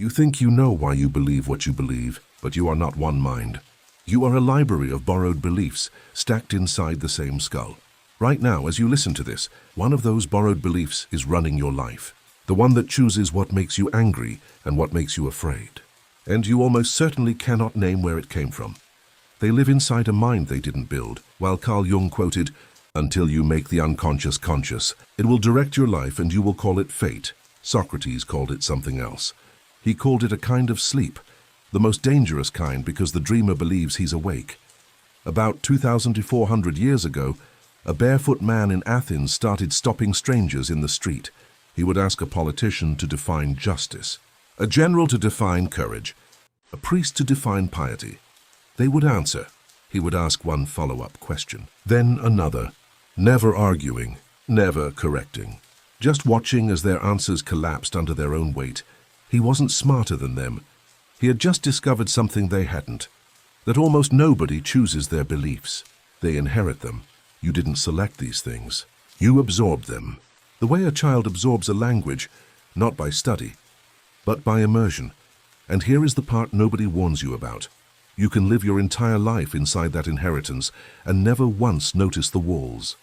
You think you know why you believe what you believe, but you are not one mind. You are a library of borrowed beliefs stacked inside the same skull. Right now, as you listen to this, one of those borrowed beliefs is running your life. The one that chooses what makes you angry and what makes you afraid. And you almost certainly cannot name where it came from. They live inside a mind they didn't build, while Carl Jung quoted, "Until you make the unconscious conscious, it will direct your life and you will call it fate." Socrates called it something else. He called it a kind of sleep, the most dangerous kind because the dreamer believes he's awake. About 2,400 years ago, a barefoot man in Athens started stopping strangers in the street. He would ask a politician to define justice, a general to define courage, a priest to define piety. They would answer. He would ask one follow-up question, then another, never arguing, never correcting, just watching as their answers collapsed under their own weight. He wasn't smarter than them. He had just discovered something they hadn't, that almost nobody chooses their beliefs. They inherit them. You didn't select these things. You absorbed them. The way a child absorbs a language, not by study, but by immersion. And here is the part nobody warns you about. You can live your entire life inside that inheritance and never once notice the walls.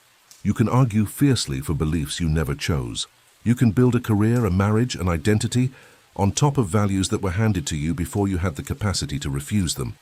You can argue fiercely for beliefs you never chose. You can build a career, a marriage, an identity, on top of values that were handed to you before you had the capacity to refuse them.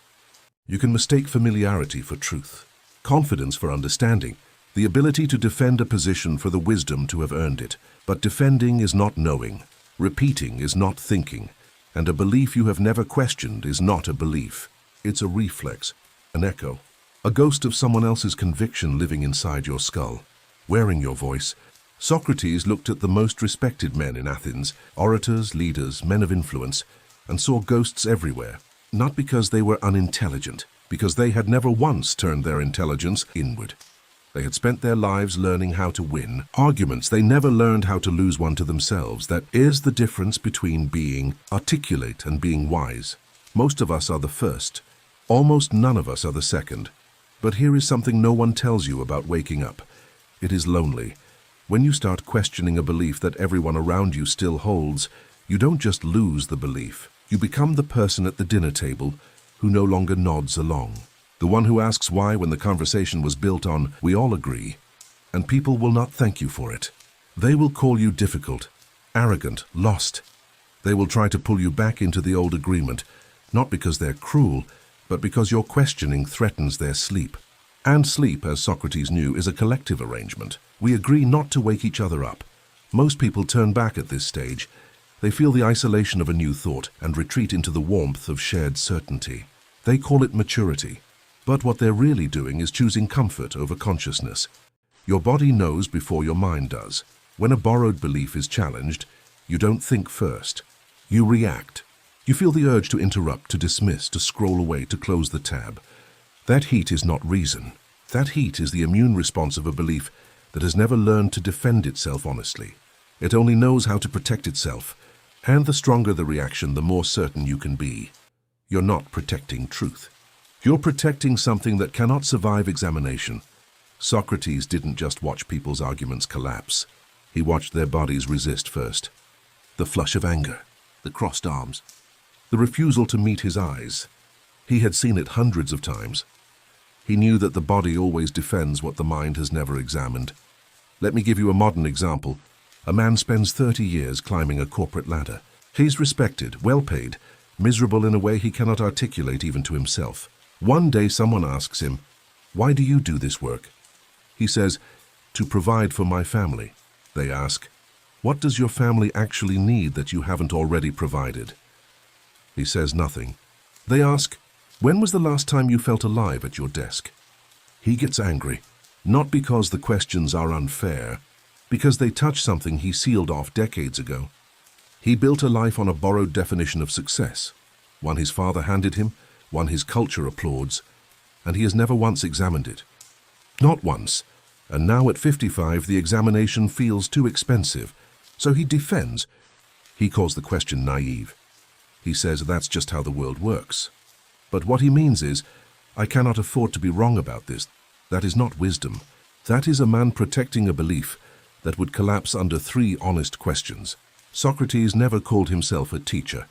You can mistake familiarity for truth, confidence for understanding, the ability to defend a position for the wisdom to have earned it. But defending is not knowing, repeating is not thinking, and a belief you have never questioned is not a belief. It's a reflex, an echo, a ghost of someone else's conviction living inside your skull, wearing your voice. Socrates looked at the most respected men in Athens, orators, leaders, men of influence, and saw ghosts everywhere, not because they were unintelligent, because they had never once turned their intelligence inward. They had spent their lives learning how to win arguments. They never learned how to lose one to themselves. That is the difference between being articulate and being wise. Most of us are the first. Almost none of us are the second. But here is something no one tells you about waking up. It is lonely. When you start questioning a belief that everyone around you still holds, you don't just lose the belief. You become the person at the dinner table who no longer nods along. The one who asks why when the conversation was built on, "we all agree," and people will not thank you for it. They will call you difficult, arrogant, lost. They will try to pull you back into the old agreement, not because they're cruel, but because your questioning threatens their sleep. And sleep, as Socrates knew, is a collective arrangement. We agree not to wake each other up. Most people turn back at this stage. They feel the isolation of a new thought and retreat into the warmth of shared certainty. They call it maturity. But what they're really doing is choosing comfort over consciousness. Your body knows before your mind does. When a borrowed belief is challenged, you don't think first. You react. You feel the urge to interrupt, to dismiss, to scroll away, to close the tab. That heat is not reason. That heat is the immune response of a belief that has never learned to defend itself honestly. It only knows how to protect itself. And the stronger the reaction, the more certain you can be. You're not protecting truth. You're protecting something that cannot survive examination. Socrates didn't just watch people's arguments collapse. He watched their bodies resist first. The flush of anger, the crossed arms, the refusal to meet his eyes. He had seen it hundreds of times. He knew that the body always defends what the mind has never examined. Let me give you a modern example. A man spends 30 years climbing a corporate ladder. He's respected, well paid, miserable in a way he cannot articulate even to himself. One day someone asks him, "Why do you do this work?" He says, "To provide for my family." They ask, "What does your family actually need that you haven't already provided?" He says nothing. They ask, "When was the last time you felt alive at your desk?" He gets angry, not because the questions are unfair, because they touch something he sealed off decades ago. He built a life on a borrowed definition of success, one his father handed him, one his culture applauds, and he has never once examined it. Not once. And now at 55, the examination feels too expensive, so he defends. He calls the question naive. He says that's just how the world works. But what he means is, I cannot afford to be wrong about this. That is not wisdom. That is a man protecting a belief that would collapse under 3 honest questions. Socrates never called himself a teacher.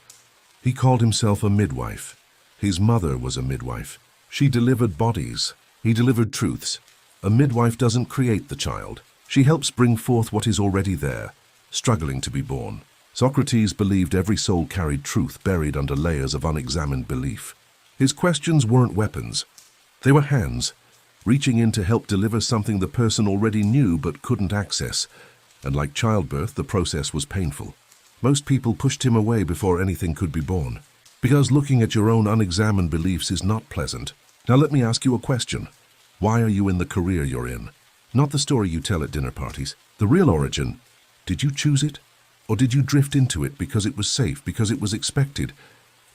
He called himself a midwife. His mother was a midwife. She delivered bodies. He delivered truths. A midwife doesn't create the child. She helps bring forth what is already there, struggling to be born. Socrates believed every soul carried truth buried under layers of unexamined belief. His questions weren't weapons. They were hands, reaching in to help deliver something the person already knew but couldn't access. And like childbirth, the process was painful. Most people pushed him away before anything could be born. Because looking at your own unexamined beliefs is not pleasant. Now let me ask you a question. Why are you in the career you're in? Not the story you tell at dinner parties. The real origin. Did you choose it? Or did you drift into it because it was safe, because it was expected,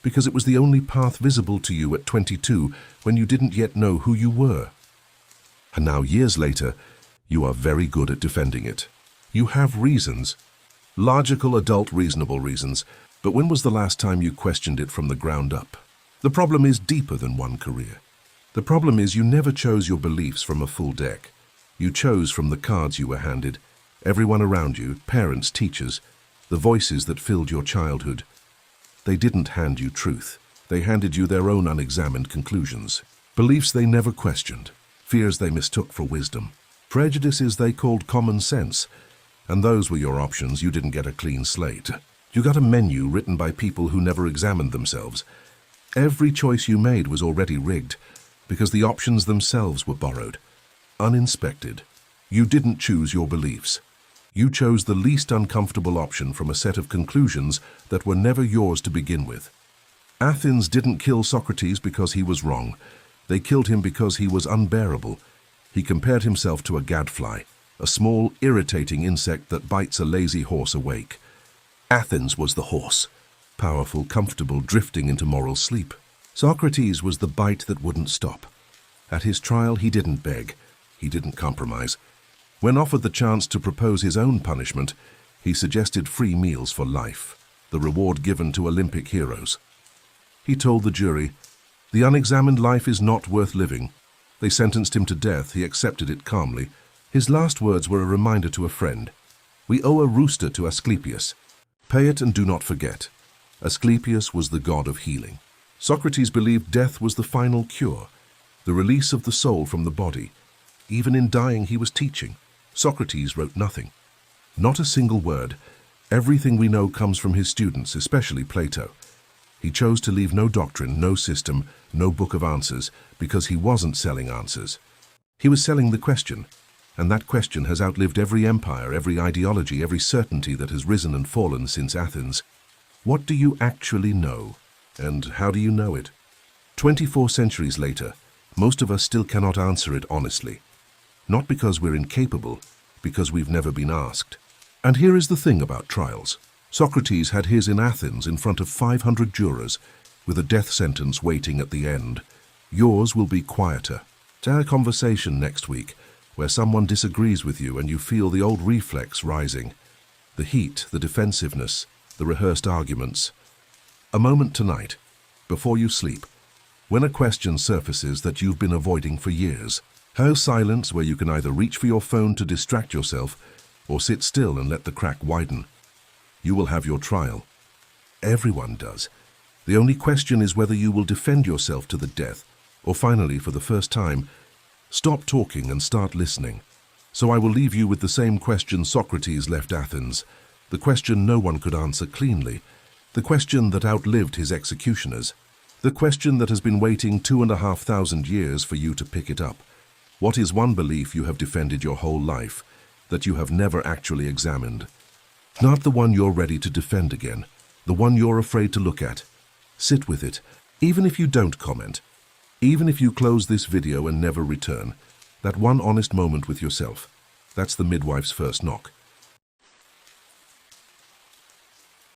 because it was the only path visible to you at 22 when you didn't yet know who you were? And now, years later, you are very good at defending it. You have reasons. Logical, adult, reasonable reasons. But when was the last time you questioned it from the ground up? The problem is deeper than one career. The problem is you never chose your beliefs from a full deck. You chose from the cards you were handed. Everyone around you, parents, teachers, the voices that filled your childhood. They didn't hand you truth. They handed you their own unexamined conclusions. Beliefs they never questioned. Fears they mistook for wisdom. Prejudices they called common sense. And those were your options. You didn't get a clean slate. You got a menu written by people who never examined themselves. Every choice you made was already rigged, because the options themselves were borrowed, uninspected. You didn't choose your beliefs. You chose the least uncomfortable option from a set of conclusions that were never yours to begin with. Athens didn't kill Socrates because he was wrong. They killed him because he was unbearable. He compared himself to a gadfly, a small, irritating insect that bites a lazy horse awake. Athens was the horse, powerful, comfortable, drifting into moral sleep. Socrates was the bite that wouldn't stop. At his trial, he didn't beg. He didn't compromise. When offered the chance to propose his own punishment, he suggested free meals for life, the reward given to Olympic heroes. He told the jury, "The unexamined life is not worth living." They sentenced him to death. He accepted it calmly. His last words were a reminder to a friend. "We owe a rooster to Asclepius. Pay it and do not forget." Asclepius was the god of healing. Socrates believed death was the final cure, the release of the soul from the body. Even in dying, he was teaching. Socrates wrote nothing. Not a single word. Everything we know comes from his students, especially Plato. He chose to leave no doctrine, no system, no book of answers, because he wasn't selling answers. He was selling the question, and that question has outlived every empire, every ideology, every certainty that has risen and fallen since Athens. What do you actually know? And how do you know it? 24 centuries later, most of us still cannot answer it honestly. Not because we're incapable, because we've never been asked. And here is the thing about trials. Socrates had his in Athens in front of 500 jurors, with a death sentence waiting at the end. Yours will be quieter. To our conversation next week, where someone disagrees with you and you feel the old reflex rising. The heat, the defensiveness, the rehearsed arguments. A moment tonight, before you sleep, when a question surfaces that you've been avoiding for years. How silence where you can either reach for your phone to distract yourself or sit still and let the crack widen. You will have your trial. Everyone does. The only question is whether you will defend yourself to the death or finally, for the first time, stop talking and start listening. So I will leave you with the same question Socrates left Athens, the question no one could answer cleanly, the question that outlived his executioners, the question that has been waiting 2,500 years for you to pick it up. What is one belief you have defended your whole life, that you have never actually examined? Not the one you're ready to defend again, the one you're afraid to look at. Sit with it, even if you don't comment, even if you close this video and never return. That one honest moment with yourself, that's the midwife's first knock.